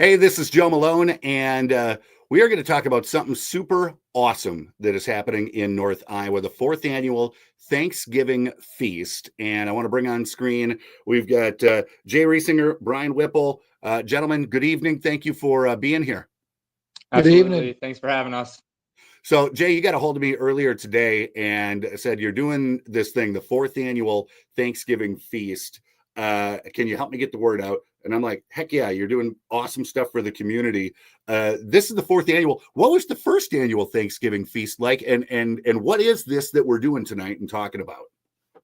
Hey, this is Joe Malone, and we are going to talk about something super awesome that is happening in North Iowa, the fourth annual Thanksgiving Feast. And I want to bring on screen, we've got Jay Riesinger, Brian Whipple. Gentlemen, good evening. Thank you for being here. Good evening. Thanks for having us. So, Jay, you got a hold of me earlier today and said you're doing this thing, the fourth annual Thanksgiving Feast. Can you help me get the word out? And I'm like, heck yeah, you're doing awesome stuff for the community. This is the fourth annual. What was the first annual Thanksgiving Feast like? And what is this that we're doing tonight and talking about?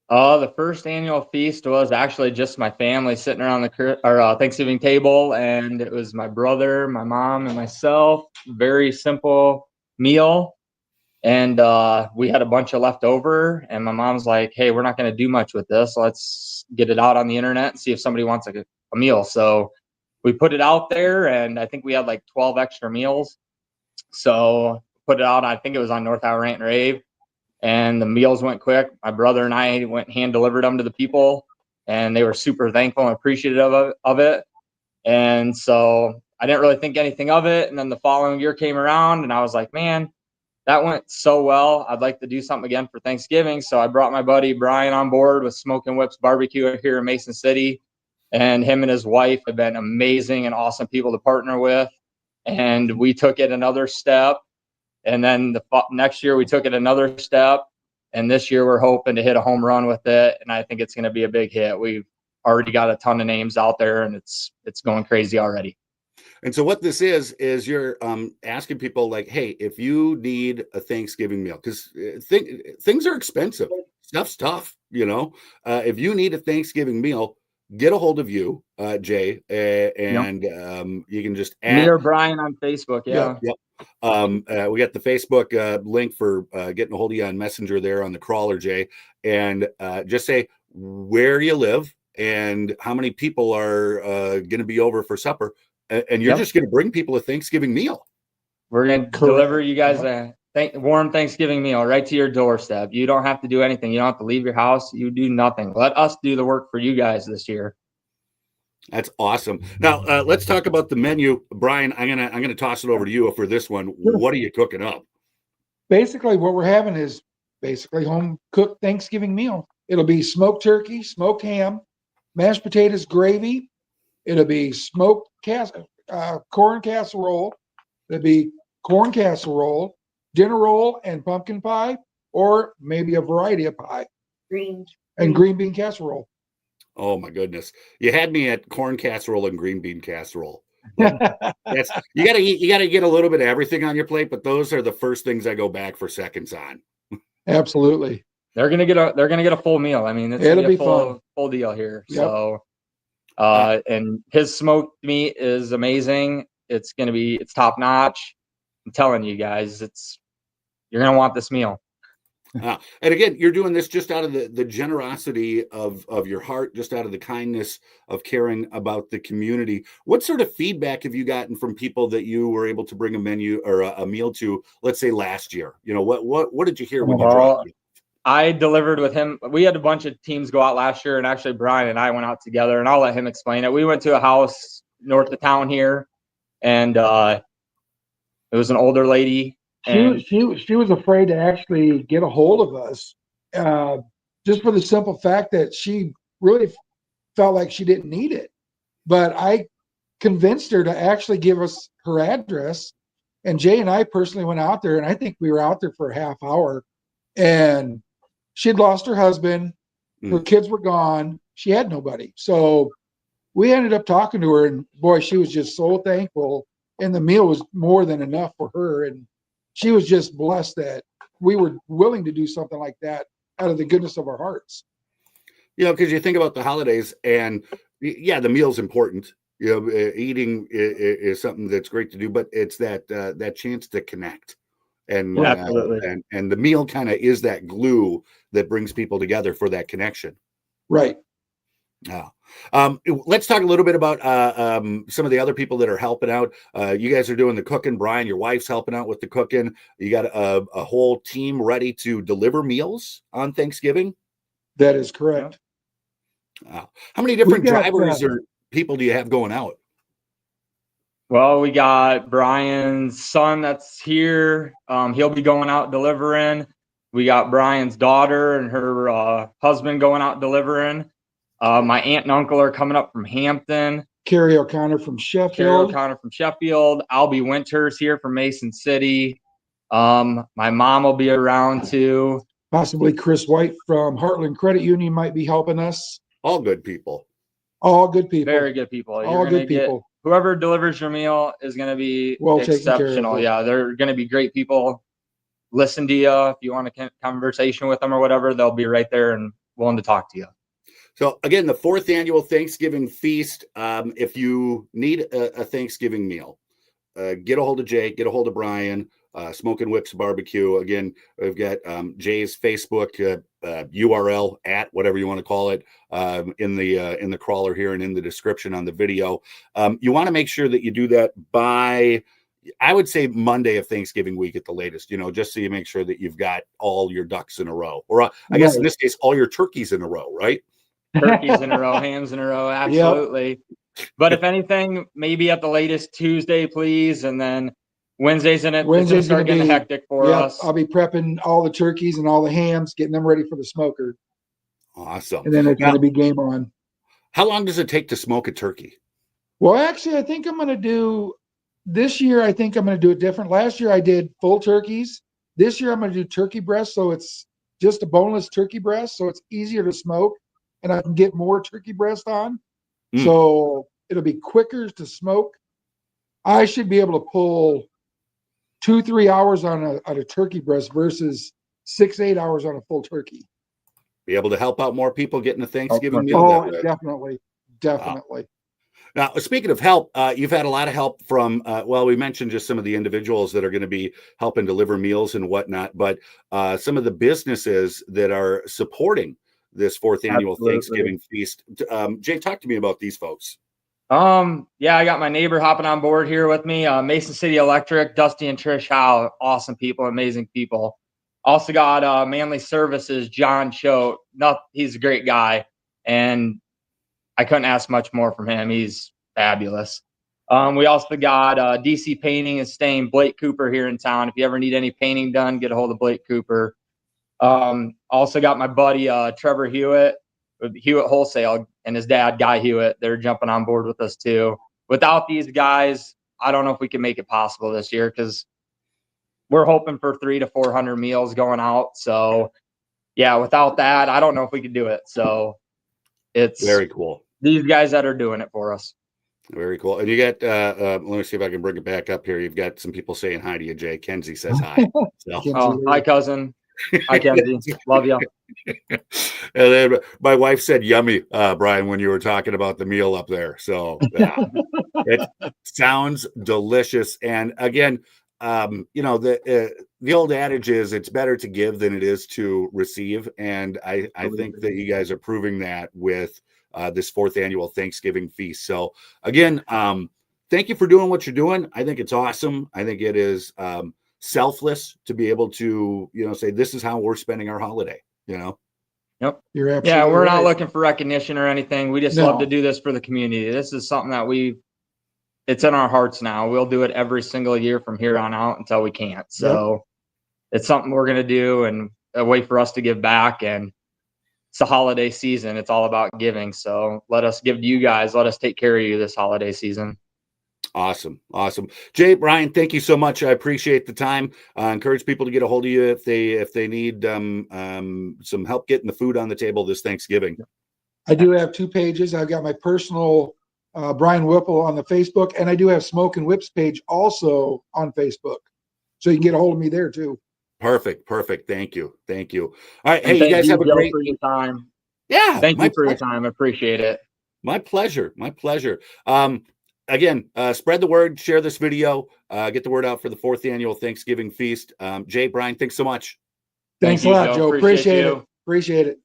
The first annual feast was actually just my family sitting around the Thanksgiving table, and it was my brother, my mom, and myself. Very simple meal, and we had a bunch of leftover. And my mom's like, "Hey, we're not going to do much with this. Let's get it out on the internet and see if somebody wants a meal." So we put it out there, and I think we had like 12 extra meals. So put it out. I think it was on North Iowa Rant and Rave. And the meals went quick. My brother and I went hand delivered them to the people, and they were super thankful and appreciative of it. And so I didn't really think anything of it. And then the following year came around, and I was like, man, that went so well. I'd like to do something again for Thanksgiving. So I brought my buddy Brian on board with Smoking Whips Barbecue here in Mason City. And him and his wife have been amazing and awesome people to partner with. And we took it another step. And then the next year we took it another step, and this year we're hoping to hit a home run with it. And I think it's going to be a big hit. We've already got a ton of names out there, and it's going crazy already. And so what this is you're asking people like, hey, if you need a Thanksgiving meal, because things are expensive, stuff's tough, if you need a Thanksgiving meal, get a hold of you, Jay, and you can just add me or Brian on Facebook. Yeah. Yep. We got the Facebook link for getting a hold of you on Messenger there on the crawler, Jay, and just say where you live and how many people are going to be over for supper, and you're just going to bring people a Thanksgiving meal. We're going to deliver you guys a warm Thanksgiving meal right to your doorstep. You don't have to do anything. You don't have to leave your house. You do nothing. Let us do the work for you guys this year. That's awesome. Now let's talk about the menu, Brian. I'm gonna toss it over to you for this one. What are you cooking up? Basically, what we're having is basically home cooked Thanksgiving meal. It'll be smoked turkey, smoked ham, mashed potatoes, gravy. It'll be smoked corn casserole. It'll be corn casserole, dinner roll, and pumpkin pie, or maybe a variety of pie. Green bean casserole. Oh my goodness! You had me at corn casserole and green bean casserole. That's you gotta get a little bit of everything on your plate, but those are the first things I go back for seconds on. Absolutely. They're gonna get a full meal. I mean, it'll be fun. Full deal here. Yep. So and his smoked meat is amazing. It's top notch. I'm telling you guys, you're gonna want this meal. And again, you're doing this just out of the generosity of your heart, just out of the kindness of caring about the community. What sort of feedback have you gotten from people that you were able to bring a menu or a meal to, let's say last year? What did you hear when you dropped it? I delivered with him. We had a bunch of teams go out last year, and actually Brian and I went out together, and I'll let him explain it. We went to a house north of town here, and it was an older lady. She was afraid to actually get a hold of us, just for the simple fact that she really felt like she didn't need it. But I convinced her to actually give us her address, and Jay and I personally went out there, and I think we were out there for a half hour, and she'd lost her husband, her kids were gone, she had nobody. So we ended up talking to her, and boy, she was just so thankful, and the meal was more than enough for her, and she was just blessed that we were willing to do something like that out of the goodness of our hearts. Because you think about the holidays, and the meal's important. Eating is something that's great to do, but it's that chance to connect, and and the meal kind of is that glue that brings people together for that connection. Right. Let's talk a little bit about some of the other people that are helping out. You guys are doing the cooking. Brian, your wife's helping out with the cooking. You got a whole team ready to deliver meals on Thanksgiving? That is correct. How many different drivers or people do you have going out? Well, we got Brian's son that's here. He'll be going out delivering. We got Brian's daughter and her husband going out delivering. My aunt and uncle are coming up from Hampton. Carrie O'Connor from Carrie Sheffield. O'Connor from Sheffield. Albie Winters here from Mason City. My mom will be around too. Possibly Chris White from Heartland Credit Union might be helping us. All good people. All good people. Very good people. You're All gonna good get people. whoever delivers your meal is gonna be Well taken care of. exceptional. Yeah, they're gonna be great people. Listen to you if you want a conversation with them or whatever. They'll be right there and willing to talk to you. So again, the 4th annual Thanksgiving feast. If you need a Thanksgiving meal, get a hold of Jay, get a hold of Brian. Smoking Whips Barbecue. Again, we've got Jay's Facebook URL at whatever you want to call it in the crawler here and in the description on the video. You want to make sure that you do that by, I would say, Monday of Thanksgiving week at the latest. Just so you make sure that you've got all your ducks in a row, or I guess in this case, all your turkeys in a row, right? Turkeys in a row, hams in a row, absolutely. Yep. But if anything, maybe at the latest Tuesday, please, and then Wednesday's in it. Wednesday's going to get hectic for us. I'll be prepping all the turkeys and all the hams, getting them ready for the smoker. Awesome. And then it's going to be game on. How long does it take to smoke a turkey? Well, actually, I think I'm going to do this year. I think I'm going to do it different. Last year I did full turkeys. This year I'm going to do turkey breast. So it's just a boneless turkey breast. So it's easier to smoke and I can get more turkey breast on. So it'll be quicker to smoke. I should be able to pull 2-3 hours on a turkey breast versus 6-8 hours on a full turkey. Be able to help out more people getting a Thanksgiving meal. Oh, definitely. Wow. Now, speaking of help, you've had a lot of help from, we mentioned just some of the individuals that are going to be helping deliver meals and whatnot, but some of the businesses that are supporting this 4th annual Thanksgiving feast. Jay, talk to me about these folks. Yeah, I got my neighbor hopping on board here with me. Mason City Electric, Dusty and Trish Howe, awesome people, amazing people. Also got Manly Services, John Choate. He's a great guy, and I couldn't ask much more from him. He's fabulous. We also got DC Painting and Stain, Blake Cooper here in town. If you ever need any painting done, get a hold of Blake Cooper. Also got my buddy Trevor Hewitt with Hewitt Wholesale and his dad Guy Hewitt. They're jumping on board with us too. Without these guys, I don't know if we can make it possible this year because we're hoping for 300 to 400 meals going out. So yeah, without that, I don't know if we could do it. So it's very cool. These guys that are doing it for us. Very cool. And you got, let me see if I can bring it back up here. You've got some people saying hi to you, Jay. Kenzie says hi. So. Hi, cousin. Hi, Kenzie. Love you. And then my wife said yummy, Brian, when you were talking about the meal up there. So it sounds delicious. And again, the old adage is it's better to give than it is to receive. And I think that you guys are proving that with this 4th annual Thanksgiving feast. So again, thank you for doing what you're doing. I think it's awesome. I think it is selfless to be able to, say this is how we're spending our holiday, Yep. You're absolutely yeah, we're not right. looking for recognition or anything. We just love to do this for the community. This is something that it's in our hearts now. We'll do it every single year from here on out until we can't. So it's something we're going to do and a way for us to give back. And it's the holiday season. It's all about giving. So let us give to you guys. Let us take care of you this holiday season. Awesome. Jay, Brian, thank you so much. I appreciate the time. Encourage people to get a hold of you if they need some help getting the food on the table this Thanksgiving. I do have 2 pages. I've got my personal Brian Whipple on the Facebook, and I do have Smoke and Whips page also on Facebook. So you can get a hold of me there too. Perfect. Thank you. All right. Hey, you guys have a great for your time. Yeah. Thank you for your time. I appreciate it. My pleasure. Again, spread the word, share this video, get the word out for the 4th annual Thanksgiving feast. Jay, Brian, thanks so much. Thanks a lot, Joe. Appreciate it.